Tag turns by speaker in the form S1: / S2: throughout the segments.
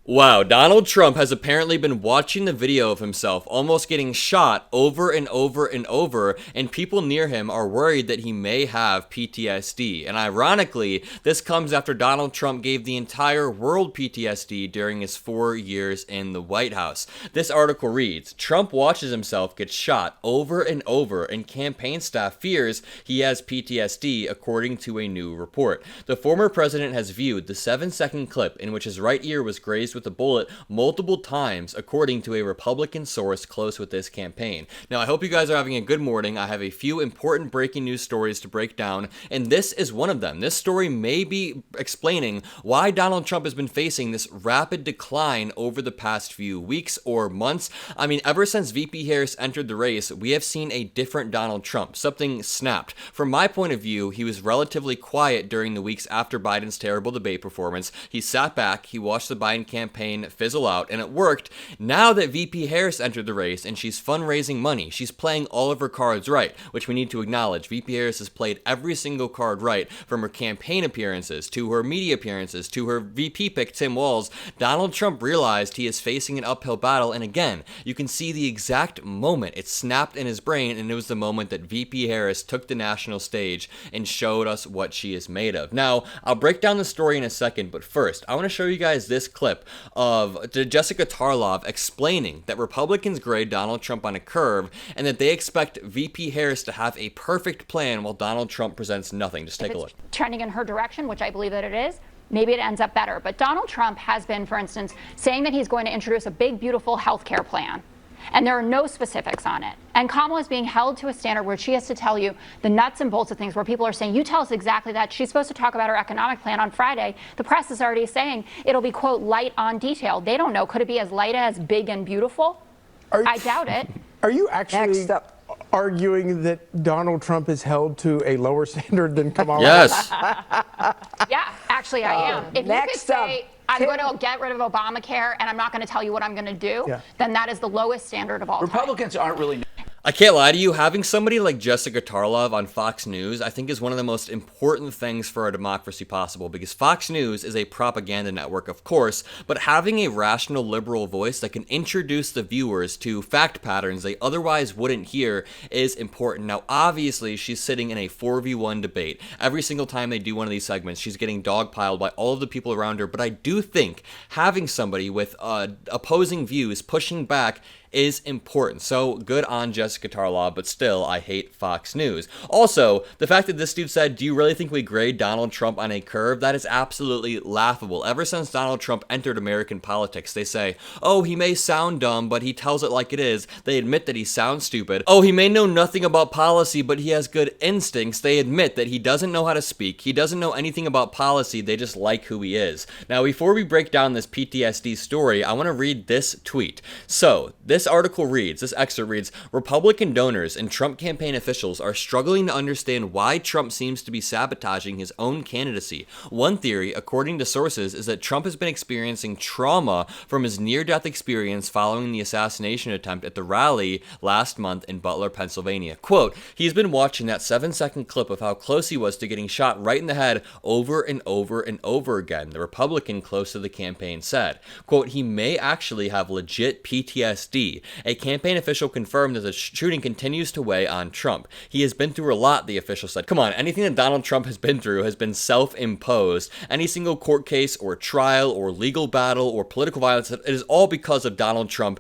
S1: Wow, Donald Trump has apparently been watching the video of himself almost getting shot over and over and over, and people near him are worried that he may have PTSD. And ironically, this comes after Donald Trump gave the entire world PTSD during his 4 years in the White House. This article reads, Trump watches himself get shot over and over, and campaign staff fears he has PTSD, according to a new report. The former president has viewed the 7-second clip in which his right ear was grazed with a bullet multiple times, according to a Republican source close with this campaign. Now, I hope you guys are having a good morning. I have a few important breaking news stories to break down, and this is one of them. This story may be explaining why Donald Trump has been facing this rapid decline over the past few weeks or months. I mean, ever since VP Harris entered the race, we have seen a different Donald Trump. Something snapped. From my point of view, he was relatively quiet during the weeks after Biden's terrible debate performance. He sat back, he watched the Biden campaign fizzle out, and it worked. Now that VP Harris entered the race and she's fundraising money, she's playing all of her cards right, which we need to acknowledge. VP Harris has played every single card right, from her campaign appearances to her media appearances to her VP pick Tim Walz. Donald Trump realized he is facing an uphill battle, and again, you can see the exact moment it snapped in his brain, and it was the moment that VP Harris took the national stage and showed us what she is made of. Now, I'll break down the story in a second, but first, I want to show you guys this clip of Jessica Tarlov explaining that Republicans grade Donald Trump on a curve and that they expect VP Harris to have a perfect plan while Donald Trump presents nothing. Just take a look.
S2: Trending in her direction, which I believe that it is, maybe it ends up better. But Donald Trump has been, for instance, saying that he's going to introduce a big, beautiful health care plan. And there are no specifics on it. And Kamala is being held to a standard where she has to tell you the nuts and bolts of things, where people are saying, you tell us exactly that. She's supposed to talk about her economic plan on Friday. The press is already saying it'll be, quote, light on detail. They don't know. Could it be as light as big and beautiful? I doubt it.
S3: Are you actually arguing that Donald Trump is held to a lower standard than Kamala?
S1: Yes.
S2: Yeah, actually I am. If you could say, I'm going to get rid of Obamacare and I'm not going to tell you what I'm going to do, then that is the lowest standard of all time.
S4: Republicans aren't really...
S1: I can't lie to you, having somebody like Jessica Tarlov on Fox News, I think is one of the most important things for our democracy possible, because Fox News is a propaganda network, of course, but having a rational liberal voice that can introduce the viewers to fact patterns they otherwise wouldn't hear is important. Now, obviously, she's sitting in a 4v1 debate. Every single time they do one of these segments, she's getting dogpiled by all of the people around her, but I do think having somebody with opposing views pushing back is important. So good on Jessica Tarlov, but still, I hate Fox News. Also, the fact that this dude said, do you really think we grade Donald Trump on a curve? That is absolutely laughable. Ever since Donald Trump entered American politics, they say, oh, he may sound dumb, but he tells it like it is. They admit that he sounds stupid. Oh, he may know nothing about policy, but he has good instincts. They admit that he doesn't know how to speak. He doesn't know anything about policy. They just like who he is. Now, before we break down this PTSD story, I want to read this tweet. So, this excerpt reads, Republican donors and Trump campaign officials are struggling to understand why Trump seems to be sabotaging his own candidacy. One theory, according to sources, is that Trump has been experiencing trauma from his near-death experience following the assassination attempt at the rally last month in Butler, Pennsylvania. Quote, he's been watching that 7-second clip of how close he was to getting shot right in the head over and over and over again, the Republican close to the campaign said. Quote, he may actually have legit PTSD. A campaign official confirmed that the shooting continues to weigh on Trump. He has been through a lot, the official said. Come on, anything that Donald Trump has been through has been self-imposed. Any single court case or trial or legal battle or political violence, it is all because of Donald Trump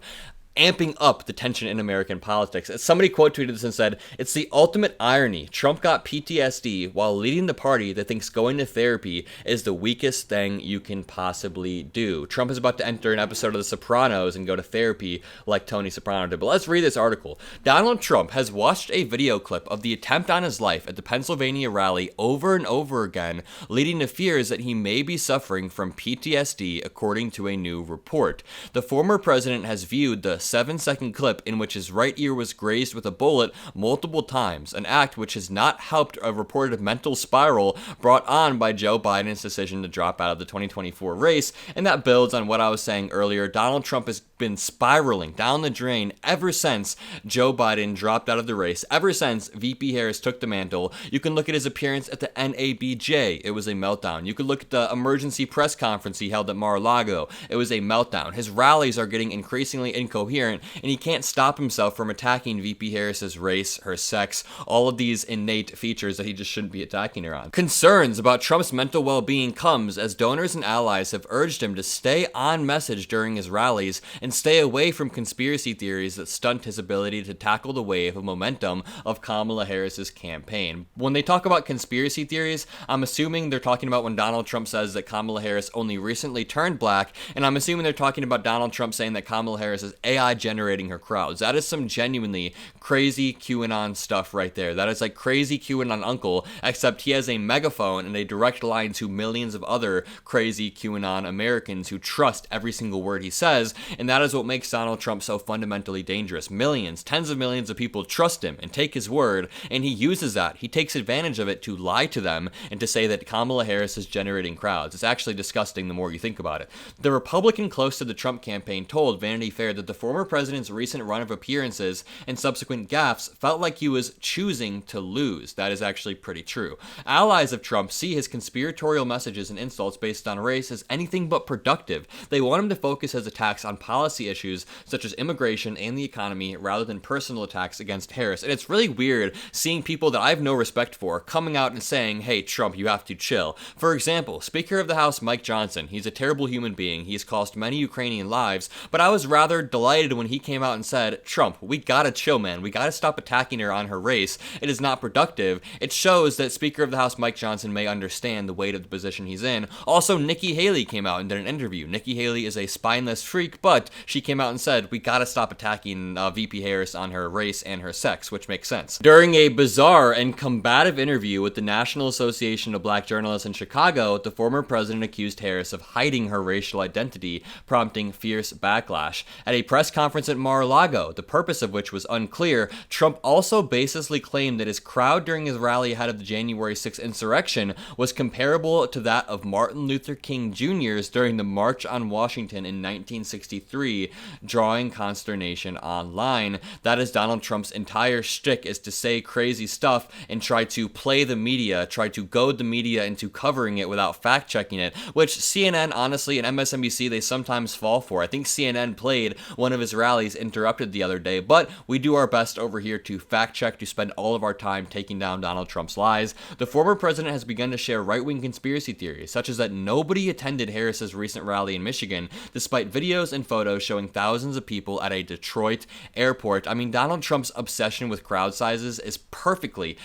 S1: amping up the tension in American politics. Somebody quote tweeted this and said, it's the ultimate irony. Trump got PTSD while leading the party that thinks going to therapy is the weakest thing you can possibly do. Trump is about to enter an episode of The Sopranos and go to therapy like Tony Soprano did. But let's read this article. Donald Trump has watched a video clip of the attempt on his life at the Pennsylvania rally over and over again, leading to fears that he may be suffering from PTSD, according to a new report. The former president has viewed the 7-second clip in which his right ear was grazed with a bullet multiple times, an act which has not helped a reported mental spiral brought on by Joe Biden's decision to drop out of the 2024 race. And that builds on what I was saying earlier. Donald Trump has been spiraling down the drain ever since Joe Biden dropped out of the race, ever since VP Harris took the mantle. You can look at his appearance at the NABJ. It was a meltdown. You could look at the emergency press conference he held at Mar-a-Lago. It was a meltdown. His rallies are getting increasingly incoherent, and he can't stop himself from attacking VP Harris's race, her sex, all of these innate features that he just shouldn't be attacking her on. Concerns about Trump's mental well-being comes as donors and allies have urged him to stay on message during his rallies and stay away from conspiracy theories that stunt his ability to tackle the wave of momentum of Kamala Harris's campaign. When they talk about conspiracy theories, I'm assuming they're talking about when Donald Trump says that Kamala Harris only recently turned black, and I'm assuming they're talking about Donald Trump saying that Kamala Harris is AI generating her crowds. That is some genuinely crazy QAnon stuff right there. That is like crazy QAnon uncle, except he has a megaphone and a direct line to millions of other crazy QAnon Americans who trust every single word he says, and that is what makes Donald Trump so fundamentally dangerous. Millions, tens of millions of people trust him and take his word, and he uses that. He takes advantage of it to lie to them and to say that Kamala Harris is generating crowds. It's actually disgusting the more you think about it. The Republican close to the Trump campaign told Vanity Fair that the former president's recent run of appearances and subsequent gaffes felt like he was choosing to lose. That is actually pretty true. Allies of Trump see his conspiratorial messages and insults based on race as anything but productive. They want him to focus his attacks on policy issues such as immigration and the economy rather than personal attacks against Harris. And it's really weird seeing people that I have no respect for coming out and saying, hey, Trump, you have to chill. For example, Speaker of the House Mike Johnson. He's a terrible human being. He's cost many Ukrainian lives, but I was rather delighted when he came out and said, Trump, we gotta chill, man. We gotta stop attacking her on her race. It is not productive. It shows that Speaker of the House Mike Johnson may understand the weight of the position he's in. Also, Nikki Haley came out and did an interview. Nikki Haley is a spineless freak, but she came out and said, we gotta stop attacking VP Harris on her race and her sex, which makes sense. During a bizarre and combative interview with the National Association of Black Journalists in Chicago, the former president accused Harris of hiding her racial identity, prompting fierce backlash. At a press conference at Mar-a-Lago, the purpose of which was unclear, Trump also baselessly claimed that his crowd during his rally ahead of the January 6th insurrection was comparable to that of Martin Luther King Jr.'s during the March on Washington in 1963, drawing consternation online. That is Donald Trump's entire shtick, is to say crazy stuff and try to play the media, try to goad the media into covering it without fact-checking it, which CNN, honestly, and MSNBC, they sometimes fall for. I think CNN played one of his rallies interrupted the other day, but we do our best over here to fact-check, to spend all of our time taking down Donald Trump's lies. The former president has begun to share right-wing conspiracy theories, such as that nobody attended Harris's recent rally in Michigan, despite videos and photos showing thousands of people at a Detroit airport. I mean, Donald Trump's obsession with crowd sizes is perfectly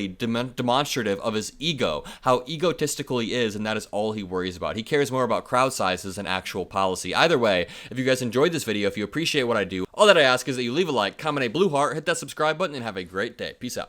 S1: demonstrative of his ego, how egotistical he is, and that is all he worries about. He cares more about crowd sizes than actual policy. Either way, if you guys enjoyed this video, if you appreciate what I do, all that I ask is that you leave a like, comment a blue heart, hit that subscribe button, and have a great day. Peace out.